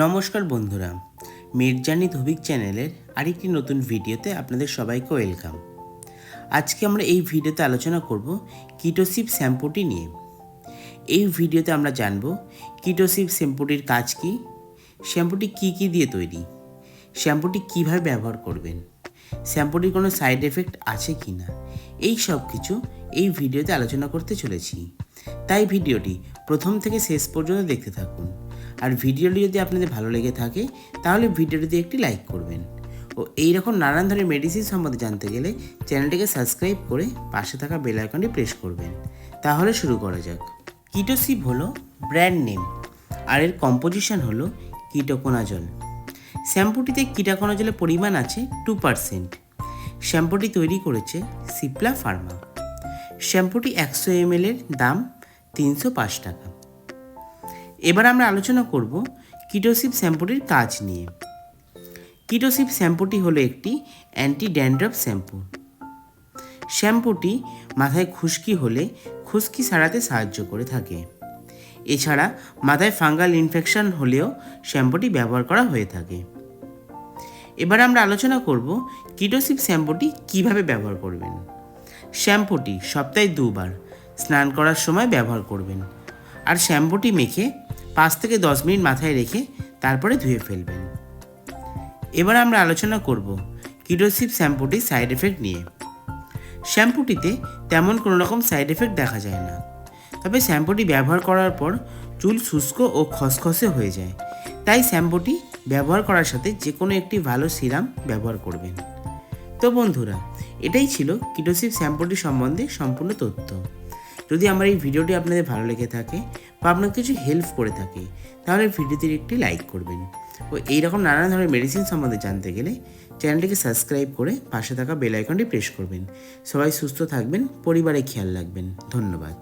নমস্কার বন্ধুরা, মির্জানি ধবিক চ্যানেলের আরেকটি নতুন ভিডিওতে আপনাদের সবাইকে ওয়েলকাম। আজকে আমরা এই ভিডিওতে আলোচনা করব কিটোসিভ শ্যাম্পুটি নিয়ে। এই ভিডিওতে আমরা জানব কিটোসিভ শ্যাম্পুটির কাজ কী, শ্যাম্পুটি কী দিয়ে তৈরি, শ্যাম্পুটি কীভাবে ব্যবহার করবেন, শ্যাম্পুটির কোনো সাইড এফেক্ট আছে কি না, এই সব কিছু এই ভিডিওতে আলোচনা করতে চলেছি। তাই ভিডিওটি প্রথম থেকে শেষ পর্যন্ত দেখতে থাকুন। আর ভিডিওটি যদি আপনাদের ভালো লেগে থাকে তাহলে ভিডিওটিতে একটি লাইক করবেন। ও এইরকম নানান ধরনের মেডিসিন সম্বন্ধে জানতে গেলে চ্যানেলটিকে সাবস্ক্রাইব করে পাশে থাকা বেল আইকনটি প্রেস করবেন। তাহলে শুরু করা যাক। কিটোসিভ হলো ব্র্যান্ড নেম, আর এর কম্পোজিশন হলো কিটোকোনাজল। শ্যাম্পুটিতে কিটোকোনাজলের পরিমাণ আছে 2%। শ্যাম্পুটি তৈরি করেছে সিপ্লা ফার্মা। শ্যাম্পুটি 100 ml এর দাম 305 টাকা। এবার আমরা আলোচনা করব কিটোসিভ শ্যাম্পুটির কাজ নিয়ে। কিটোসিভ শ্যাম্পুটি হলো একটি অ্যান্টি ড্যান্ড্রফ শ্যাম্পু। শ্যাম্পুটি মাথায় খুশকি হলে খুশকি সারাতে সাহায্য করে থাকে। এছাড়া মাথায় ফাঙ্গাল ইনফেকশন হলেও শ্যাম্পুটি ব্যবহার করা হয়ে থাকে। এবার আমরা আলোচনা করব কিটোসিভ শ্যাম্পুটি কিভাবে ব্যবহার করবেন। শ্যাম্পুটি সপ্তাহে 2 বার স্নান করার সময় ব্যবহার করবেন। আর শ্যাম্পুটি মেখে 5 থেকে 10 মিনিট মাথায় রেখে তারপরে ধুয়ে ফেলবেন। এবার আমরা আলোচনা করব কিটোসিভ শ্যাম্পুটির সাইড এফেক্ট নিয়ে। শ্যাম্পুটিতে তেমন কোনো রকম সাইড এফেক্ট দেখা যায় না, তবে শ্যাম্পুটি ব্যবহার করার পর চুল শুষ্ক ও খসখসে হয়ে যায়। তাই শ্যাম্পুটি ব্যবহার করার সাথে যে কোনো একটি ভালো সিরাম ব্যবহার করবেন। তো বন্ধুরা, এটাই ছিল কিটোসিভ শ্যাম্পুটি সম্বন্ধে সম্পূর্ণ তথ্য। যদি আমার এই ভিডিওটি আপনাদের ভালো লেগে থাকে বা আপনার কিছু হেল্প করে থাকে তাহলে ভিডিওটির একটি লাইক করবেন। ও এইরকম নানান ধরনের মেডিসিন সম্বন্ধে জানতে গেলে চ্যানেলটিকে সাবস্ক্রাইব করে পাশে থাকা বেল আইকনটি প্রেস করবেন। সবাই সুস্থ থাকবেন, পরিবারে খেয়াল রাখবেন। ধন্যবাদ।